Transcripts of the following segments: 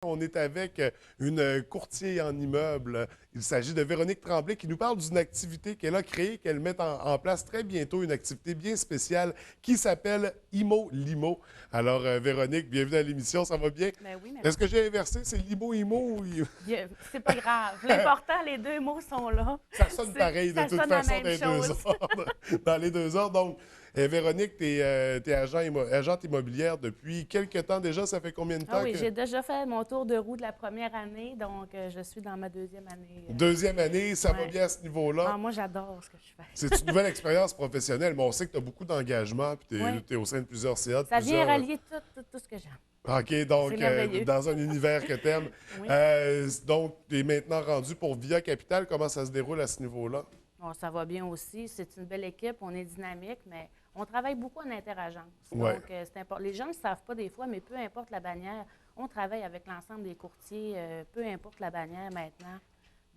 On est avec une courtier en immeuble. Il s'agit de Véronique Tremblay qui nous parle d'une activité qu'elle a créée, qu'elle met en place très bientôt, une activité bien spéciale qui s'appelle Imo Limo. Alors, Véronique, bienvenue à l'émission, ça va bien? Ben oui, Est-ce que merci. j'ai inversé? C'est Limo Imo ou C'est pas grave. L'important, les deux mots sont là. ça sonne pareil de Ça toute sonne la façon dans même les deux chose. ordres. Dans les deux ordres. Donc, Véronique, tu es, agente immobilière depuis quelques temps déjà. Ça fait combien de Ah temps oui, que... j'ai déjà fait mon tour de roue de la première année, donc je suis dans ma deuxième année. Deuxième année, ça va Ouais. bien à ce niveau-là. Ah, moi, j'adore ce que je fais. C'est une nouvelle expérience professionnelle, mais on sait que tu as beaucoup d'engagement, puis Oui, tu es, au sein de plusieurs CA, de ça vient plusieurs. rallier tout ce que j'aime. OK, C'est donc, merveilleux. dans un univers que tu aimes. Oui. Donc, tu es maintenant rendu pour Via Capital. Comment ça se déroule à ce niveau-là? Bon, ça va bien aussi. C'est une belle équipe, on est dynamique, mais on travaille beaucoup en interagence. Oui. Donc, c'est important. Les gens ne le savent pas des fois, mais peu importe la bannière, on travaille avec l'ensemble des courtiers, peu importe la bannière maintenant.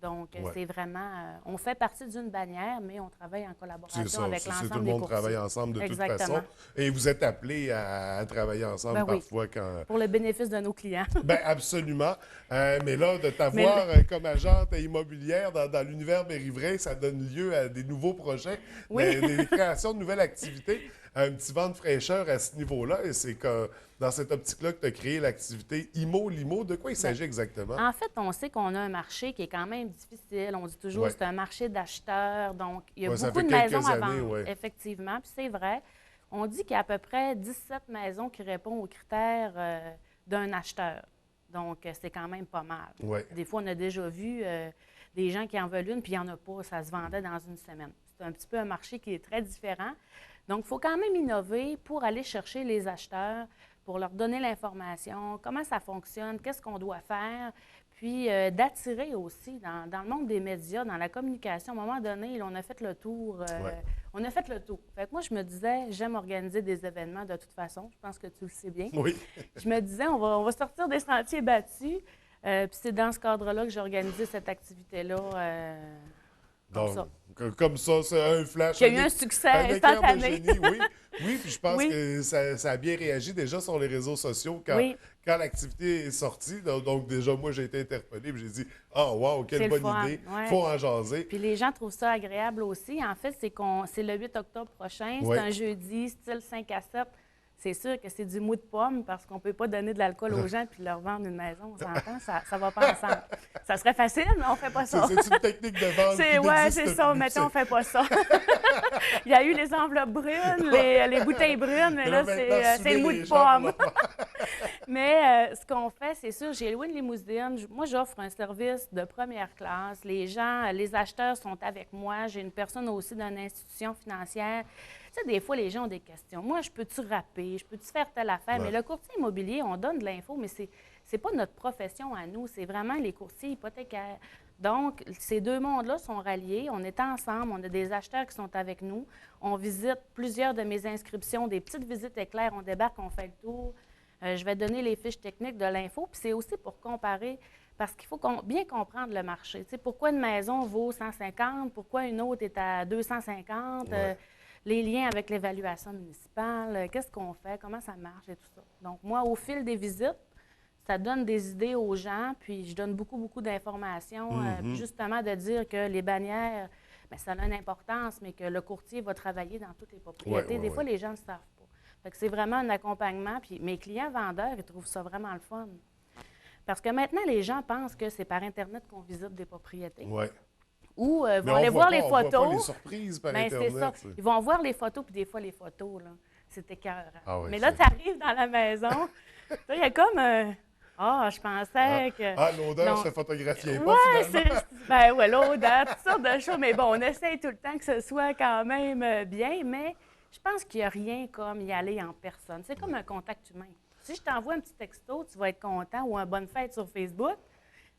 Donc, Ouais. c'est vraiment, on fait partie d'une bannière, mais on travaille en C'est collaboration ça. avec Tout l'ensemble le des monde travaille courtiers. ensemble de toute Exactement. façon. Et vous êtes appelés à travailler ensemble Ben oui, parfois quand. pour le bénéfice de nos clients. Ben absolument. Mais là, de Mais t'avoir comme agente immobilière dans l'univers Mérivray, ça donne lieu à des nouveaux projets, oui. des créations de nouvelles activités, un petit vent de fraîcheur à ce niveau-là. Et c'est que dans cette optique-là que tu as créé l'activité IMO Limo. De quoi il Ben, s'agit exactement? en fait, on sait qu'on a un marché qui est quand même difficile. On dit toujours Oui. que c'est un marché d'acheteurs, donc il y a Ouais, ça beaucoup fait de maisons quelques à années, vendre, oui. effectivement, puis c'est vrai. On dit qu'il y a à peu près 17 maisons qui répondent aux critères d'un acheteur. Donc, c'est quand même pas mal. Oui. Des fois, on a déjà vu des gens qui en veulent une, puis il n'y en a pas. Ça se vendait dans une semaine. C'est un petit peu un marché qui est très différent. Donc, il faut quand même innover pour aller chercher les acheteurs, pour leur donner l'information, comment ça fonctionne, qu'est-ce qu'on doit faire, puis d'attirer aussi dans le monde des médias, dans la communication. À un moment donné, là, on a fait le tour. Ouais. On a fait le tour. Fait que moi, je me disais, j'aime organiser des événements de toute façon. Je pense que tu le sais bien. Oui. Je me disais, on va sortir des sentiers battus. Puis c'est dans ce cadre-là que j'ai organisé cette activité-là, comme Donc, ça. comme ça, c'est un flash, Qui a eu un succès un éclair de instantané. génie, oui. Oui, puis je pense Oui, que ça a bien réagi déjà sur les réseaux sociaux oui, quand l'activité est sortie. Donc, déjà, moi, j'ai été interpellé, puis j'ai dit, oh, wow, quelle c'est le bonne fun. idée, Ouais. faut en jaser. Puis les gens trouvent ça agréable aussi. En fait, c'est le 8 octobre prochain. Oui. C'est un jeudi, style 5 à 7. C'est sûr que c'est du mou de pomme parce qu'on ne peut pas donner de l'alcool aux gens puis leur vendre une maison. On s'entend, ça ne va pas ensemble. Ça serait facile, mais on ne fait pas ça. C'est une technique de vente qui Ouais, c'est n'existe ça. plus. Mettons, on ne fait pas ça. Il y a eu les enveloppes brunes, les bouteilles brunes, mais Mais là, maintenant, c'est le saouler mou les de gens pour pomme. leur faire. Mais ce qu'on fait, c'est sûr, j'ai loué une limousine. Moi, j'offre un service de première classe. Les gens, les acheteurs sont avec moi. J'ai une personne aussi d'une institution financière. Tu sais, des fois, les gens ont des questions. Moi, je peux-tu rapper? Je peux-tu faire telle affaire? Mais Ouais. le courtier immobilier, on donne de l'info, mais c'est pas notre profession à nous. C'est vraiment les courtiers hypothécaires. Donc, ces deux mondes-là sont ralliés. On est ensemble. On a des acheteurs qui sont avec nous. On visite plusieurs de mes inscriptions, des petites visites éclairs. On débarque, on fait le tour. Je vais donner les fiches techniques de l'info. Puis c'est aussi pour comparer, parce qu'il faut bien comprendre le marché. Tu sais, pourquoi une maison vaut 150, pourquoi une autre est à 250, Ouais. les liens avec l'évaluation municipale, qu'est-ce qu'on fait, comment ça marche et tout ça. Donc, moi, au fil des visites, ça donne des idées aux gens, puis je donne beaucoup, beaucoup d'informations, puis justement de dire que les bannières, bien, ça a une importance, mais que le courtier va travailler dans toutes les Ouais, propriétés. ouais, Des fois, ouais. les gens ne le savent pas. Fait que c'est vraiment un accompagnement, puis mes clients vendeurs, ils trouvent ça vraiment le fun. Parce que maintenant, les gens pensent que c'est par Internet qu'on visite des propriétés. Ouais. Ou Mais vont aller voir les on voit pas les photos. surprises par Bien, c'est ça. Internet. Ils vont voir les photos, puis des fois, les photos, là, c'est écœurant. Ah oui, Mais là, tu arrives dans la maison, là, il y a comme un... Ah, je pensais que... L'odeur Non. se photographiait pas Oui, finalement. ben ouais, l'odeur, toutes sortes de choses. Mais bon, on essaye tout le temps que ce soit quand même bien, mais je pense qu'il n'y a rien comme y aller en personne. C'est comme un contact humain. Si je t'envoie un petit texto, tu vas être content, ou un bonne fête sur Facebook.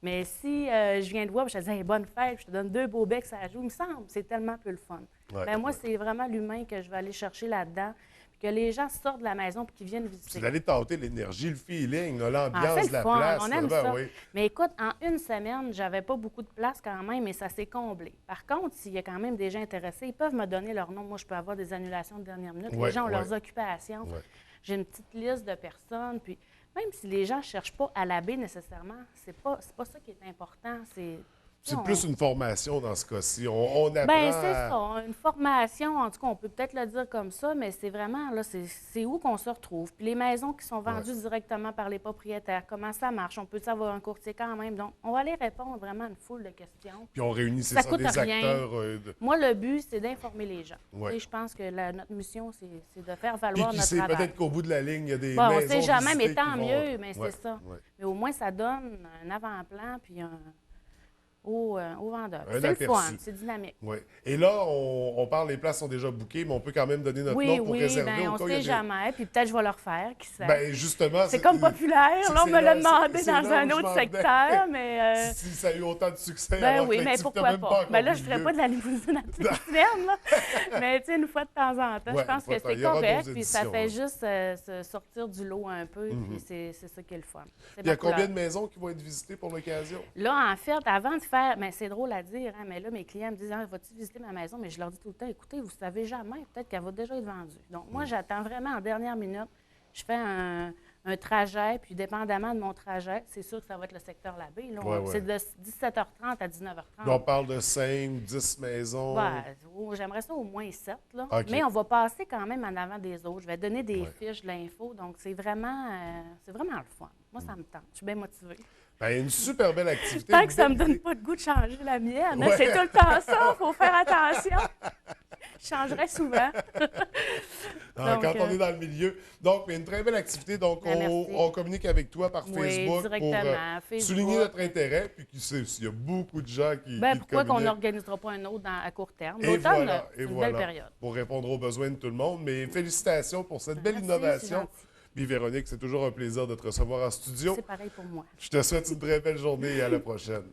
Mais si je viens te voir et je te dis hey, bonne fête, puis je te donne deux beaux becs à joue, il me semble, c'est tellement plus le fun. Ouais, Ben moi, ouais. c'est vraiment l'humain que je vais aller chercher là-dedans, puis que les gens sortent de la maison et qu'ils viennent C'est visiter. d'aller tâter l'énergie, le feeling, là, Ah, c'est l'ambiance le de la fun, place. on Là. aime Ben ça. oui. Mais écoute, en une semaine, j'avais pas beaucoup de place quand même, mais ça s'est comblé. Par contre, s'il y a quand même des gens intéressés, ils peuvent me donner leur nom. Moi, je peux avoir des annulations de dernière minute. Les Ouais, gens ont ouais. leurs occupations. Ouais. J'ai une petite liste de personnes, puis même si les gens ne cherchent pas à la baie nécessairement, c'est pas ça qui est important. C'est plus une formation dans ce cas-ci. On apprend Ben c'est ça, une formation, en tout cas, on peut peut-être le dire comme ça, mais c'est vraiment, là, c'est où qu'on se retrouve. Puis les maisons qui sont vendues directement par les propriétaires, comment ça marche? On peut avoir un courtier quand même? Donc, on va aller répondre vraiment à une foule de questions. Puis on réunit, Ça coûte des rien. acteurs. Moi, le but, c'est d'informer les gens. Ouais. Et je pense que notre mission, c'est de faire Puis valoir qui notre sait, travail. peut-être qu'au bout de la ligne, il y a des Bon, on ne maisons sait jamais, mais visitées tant qui vont- mieux, mais Ouais, c'est ça. ouais. Mais au moins, ça donne un avant-plan puis au vendeur. Un C'est le fun, aperçu. c'est dynamique. Ouais. Et là, on parle, les places sont déjà bookées, mais on peut quand même donner notre Oui, nom pour oui, réserver ben, au on cas ne où il y a sait jamais. Puis peut-être je vais le refaire, qui sait. Ben, justement, C'est comme populaire. Là, on c'est me l'a là- demandé c'est dans là un où je autre m'en secteur, venais. mais... Si ça a eu autant de succès, Ben alors oui, que mais l'activité pourquoi n'a même pas? encore Ben là, eu je ne ferais lieu. pas de la limousine artificielle, là. Mais tu sais, une fois de temps en temps, Ouais, je pense une fois que de temps. c'est Il y aura correct, d'autres puis ça éditions, fait là. juste se sortir du lot un peu, puis c'est ça qui est le fun. C'est Il y a ma couleur. combien de maisons qui vont être visitées pour l'occasion? Là, en fait, avant de faire, mais c'est drôle à dire, hein, mais là, mes clients me disent, ah, vas-tu visiter ma maison? Mais je leur dis tout le temps, écoutez, vous ne savez jamais, peut-être qu'elle va déjà être vendue. Donc, moi, j'attends vraiment en dernière minute. Je fais un trajet, puis dépendamment de mon trajet, c'est sûr que ça va être le secteur Labbé. Là. Ouais, ouais. C'est de 17h30 à 19h30. Puis on parle de 5, 10 maisons. J'aimerais ça au moins 7, là. OK. Mais on va passer quand même en avant des autres. Je vais donner des Ouais. fiches, de l'info. Donc, c'est vraiment le fun. Moi, ça me tente. Je suis bien motivée. Ben, une super belle activité. Tant une que ça me belle donne idée. pas de goût de changer la mienne. Ouais. C'est tout le temps ça. Il faut faire attention. Je changerais souvent. Ah, Donc, quand on est dans le milieu. Donc, mais une très belle activité. Donc, Ben, merci. on communique avec toi par Oui, Facebook directement, pour Facebook. souligner notre intérêt. Puis, qui sait, s'il y a beaucoup de gens qui Ben, te pourquoi qu'on communiquent. n'organisera pas un autre à court terme? Et L'automne, voilà, c'est et une voilà, belle période. pour répondre aux besoins de tout le monde. Mais félicitations pour cette belle Merci, innovation. c'est gentil. Puis Véronique, c'est toujours un plaisir de te recevoir en studio. C'est pareil pour moi. Je te souhaite une très belle journée et à la prochaine.